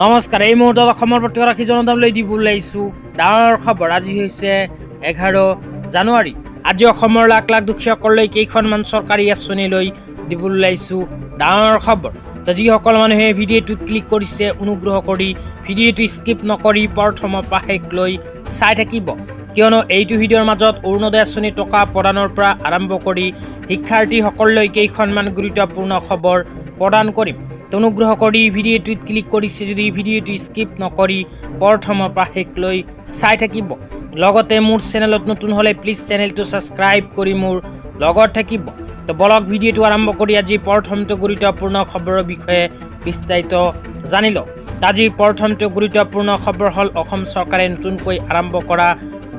নমস্কাৰ। এই মুহূৰ্তত অসমৰ প্ৰতি ৰাখি জনতালৈ দিব ওলাইছোঁ ডাঙৰ খবৰ। আজি হৈছে 11 জানুৱাৰী। আজি অসমৰ লাখ লাখ দুখীয়াসকললৈ কেইখনমান চৰকাৰী আঁচনি লৈ দিব ওলাইছোঁ ডাঙৰ খবৰ। তো যিসকল মানুহে ভিডিঅ'টোত ক্লিক কৰিছে অনুগ্ৰহ কৰি ভিডিঅ'টো স্কিপ নকৰি প্ৰথমৰ পৰা শেষলৈ চাই থাকিব, কিয়নো এইটো ভিডিঅ'ৰ মাজত অৰুণোদয় আঁচনি টকা প্ৰদানৰ পৰা আৰম্ভ কৰি শিক্ষাৰ্থীসকললৈ কেইখনমান গুৰুত্বপূৰ্ণ খবৰ প্ৰদান কৰিম। অনুগ্ৰহ কৰি ভিডিঅ'টোত ক্লিক কৰিছে যদি ভিডিঅ'টো স্কিপ নকৰি প্ৰথমৰ পৰা শেষলৈ চাই থাকিব। লগতে মোৰ চেনেলত নতুন হ'লে প্লিজ চেনেলটো ছাবস্ক্ৰাইব কৰি মোৰ লগত থাকিব। তো বলক ভিডিঅ'টো আৰম্ভ কৰি আজি প্ৰথমটো গুৰুত্বপূৰ্ণ খবৰৰ বিষয়ে বিস্তাৰিত জানি লওঁ। আজি প্ৰথমটো গুৰুত্বপূৰ্ণ খবৰ হ'ল অসম চৰকাৰে নতুনকৈ আৰম্ভ কৰা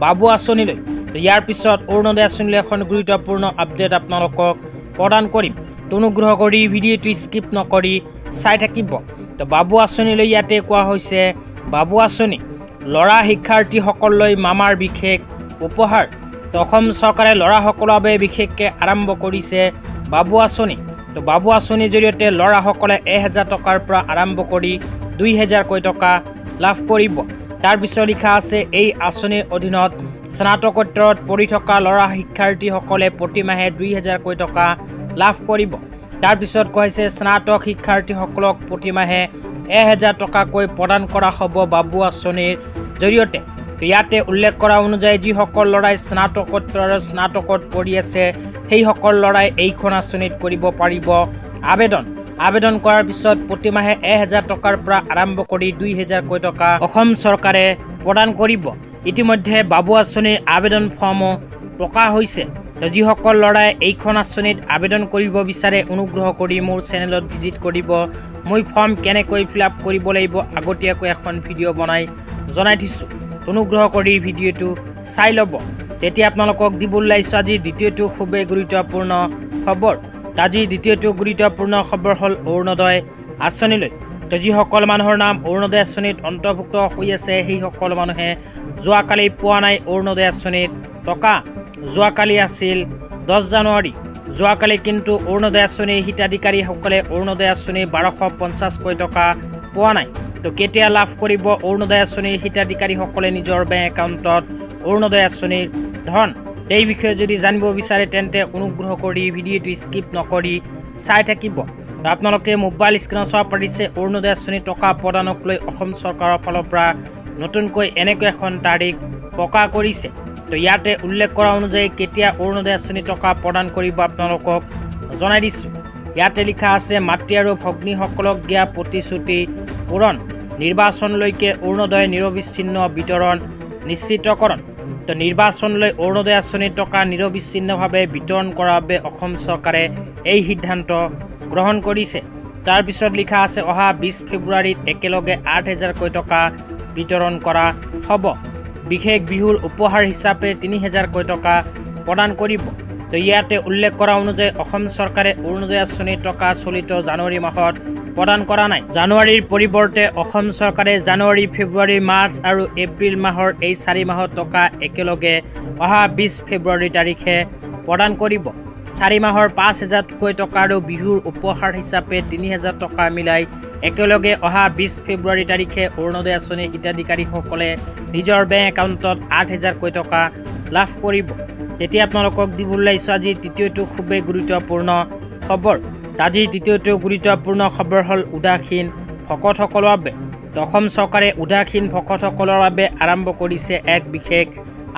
বাবু আঁচনিলৈ। ইয়াৰ পিছত অৰুণোদয় আঁচনিলৈ এখন গুৰুত্বপূৰ্ণ আপডেট আপোনালোকক প্ৰদান কৰিম। অনুগ্ৰহ কৰি ভিডিঅ'টো স্কিপ নকৰি চাই থাকিব। তো বাবু আঁচনিলৈ ইয়াতে কোৱা হৈছে, বাবু আঁচনি ল'ৰা শিক্ষাৰ্থীসকললৈ মামাৰ বিশেষ উপহাৰ। তো অসম চৰকাৰে ল'ৰাসকলৰ বাবে বিশেষকৈ আৰম্ভ কৰিছে বাবু আঁচনি। তো বাবু আঁচনিৰ জৰিয়তে ল'ৰাসকলে 1000 টকাৰ পৰা আৰম্ভ কৰি 2000কৈ টকা লাভ কৰিব। তাৰপিছত লিখা আছে, এই আঁচনিৰ অধীনত স্নাতকোত্তৰত পঢ়ি থকা ল'ৰা শিক্ষাৰ্থীসকলে প্ৰতিমাহে 2000কৈ টকা লাভ কৰিব। তাৰপিছত কৈছে স্নাতক শিক্ষাৰ্থীসকলক প্ৰতিমাহে 1000 টকাকৈ প্ৰদান কৰা হ'ব বাবু আঁচনিৰ জৰিয়তে। ইয়াতে উল্লেখ কৰা অনুযায়ী যিসকল ল'ৰাই স্নাতকোত্তৰ আৰু স্নাতকত পঢ়ি আছে সেইসকল ল'ৰাই এইখন আঁচনিত কৰিব পাৰিব আবেদন কৰাৰ পিছত প্ৰতিমাহে 1000 টকাৰ পৰা আৰম্ভ কৰি 2000কৈ টকা অসম চৰকাৰে প্ৰদান কৰিব। ইতিমধ্যে বাবু আঁচনিৰ আবেদন ফৰ্মো প্ৰকাশ হৈছে। তো যিসকল ল'ৰাই এইখন আঁচনিত আবেদন কৰিব বিচাৰে অনুগ্ৰহ কৰি মোৰ চেনেলত ভিজিট কৰিব। মই ফৰ্ম কেনেকৈ ফিল আপ কৰিব লাগিব আগতীয়াকৈ এখন ভিডিঅ' বনাই জনাই দিছোঁ। অনুগ্ৰহ কৰি ভিডিঅ'টো চাই ল'ব। তেতিয়া আপোনালোকক দিব ওলাইছোঁ আজি দ্বিতীয়টো খুবেই গুৰুত্বপূৰ্ণ খবৰ। আজি দ্বিতীয়টো গুৰুত্বপূৰ্ণ খবৰ হ'ল অৰুণোদয় আঁচনিলৈ। তো যিসকল মানুহৰ নাম অৰুণোদয় আঁচনিত অন্তৰ্ভুক্ত হৈ আছে সেইসকল মানুহে যোৱাকালি পোৱা নাই অৰুণোদয় আঁচনিৰ টকা। যোৱাকালি আছিল 10 জানুৱাৰী। যোৱাকালি কিন্তু অৰুণোদয় আঁচনিৰ হিতাধিকাৰীসকলে অৰুণোদয় আঁচনিৰ 1250কৈ টকা পোৱা নাই। তো কেতিয়া লাভ কৰিব অৰুণোদয় আঁচনিৰ হিতাধিকাৰীসকলে নিজৰ বেংক একাউণ্টত অৰুণোদয় আঁচনিৰ ধন? এই বিষয়ে যদি জানিব বিচাৰে তেন্তে অনুগ্ৰহ কৰি ভিডিঅ'টো স্কিপ নকৰি চাই থাকিব। আপোনালোকে মোবাইল স্ক্ৰীনত চাব পাৰিছে অৰুণোদয় আঁচনিৰ টকা প্ৰদানক লৈ অসম চৰকাৰৰ ফালৰ পৰা নতুনকৈ এনেকৈ এখন তাৰিখ প্ৰকাশ কৰিছে। তো ইয়াতে উল্লেখ কৰা অনুযায়ী কেতিয়া অৰুণোদয় আঁচনি টকা প্ৰদান কৰিব আপোনালোকক জনাই দিছোঁ। ইয়াতে লিখা আছে, মাতৃ আৰু ভগ্নীসকলক দিয়া প্ৰতিশ্ৰুতি পূৰণ, নিৰ্বাচনলৈকে অৰুণোদয় নিৰবিচ্ছিন্ন বিতৰণ নিশ্চিতকৰণ। তো নিৰ্বাচনলৈ অৰুণোদয় আঁচনিৰ টকা নিৰবিচ্ছিন্নভাৱে বিতৰণ কৰাৰ বাবে অসম চৰকাৰে এই সিদ্ধান্ত গ্ৰহণ কৰিছে। তাৰপিছত লিখা আছে, অহা 20 ফেব্ৰুৱাৰীত একেলগে 8000কৈ টকা বিতৰণ কৰা হ'ব। বিশেষ বিহুৰ উপহাৰ হিচাপে 3000কৈ টকা প্ৰদান কৰিব। তো ইয়াতে উল্লেখ কৰা অনুযায়ী অসম চৰকাৰে অৰুণোদয় আঁচনিৰ টকা চলিত জানুৱাৰী মাহত প্ৰদান কৰা নাই। জানুৱাৰীৰ পৰিৱৰ্তে অসম চৰকাৰে জানুৱাৰী, ফেব্ৰুৱাৰী, মাৰ্চ আৰু এপ্ৰিল মাহৰ এই 4 মাহৰ টকা একেলগে অহা 20 ফেব্ৰুৱাৰী তাৰিখে প্ৰদান কৰিব। 4 মাহৰ 5000কৈ টকা আৰু বিহুৰ উপহাৰ হিচাপে 3000 টকা মিলাই একেলগে অহা 20 ফেব্ৰুৱাৰী তাৰিখে অৰুণোদয় আঁচনিৰ হিতাধিকাৰীসকলে নিজৰ বেংক একাউণ্টত 8000কৈ টকা লাভ কৰিব। তেতিয়া আপোনালোকক দিব ওলাইছোঁ আজি তৃতীয়টো খুবেই গুৰুত্বপূৰ্ণ খবৰ। আজি তৃতীয়টো গুৰুত্বপূৰ্ণ খবৰ হ'ল উদাসীন ভকতসকলৰ বাবে। অসম চৰকাৰে উদাসীন ভকতসকলৰ বাবে আৰম্ভ কৰিছে এক বিশেষ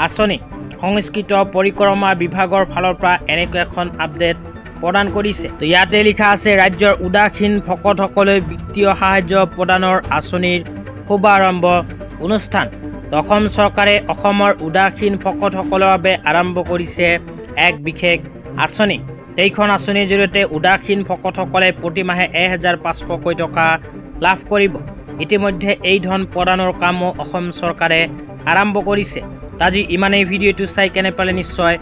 আঁচনি। সংস্কৃত পৰিক্ৰমা বিভাগৰ ফালৰ পৰা এনেকৈ এখন আপডেট প্ৰদান কৰিছে। তো ইয়াতে লিখা আছে, ৰাজ্যৰ উদাসীন ভকতসকললৈ বিত্তীয় সাহায্য প্ৰদানৰ আঁচনিৰ শুভাৰম্ভ অনুষ্ঠান। অসম চৰকাৰে অসমৰ উদাসীন ভকতসকলৰ বাবে আৰম্ভ কৰিছে এক বিশেষ আঁচনি। এইখন আঁচনিৰ জৰিয়তে উদাসীন ভকতসকলে প্ৰতিমাহে 1500কৈ টকা লাভ কৰিব। ইতিমধ্যে এই ধন প্ৰদানৰ কামো অসম চৰকাৰে আৰম্ভ কৰিছে। আজি ইমানেই। ভিডিঅ'টো চাই কেনে পালে নিশ্চয়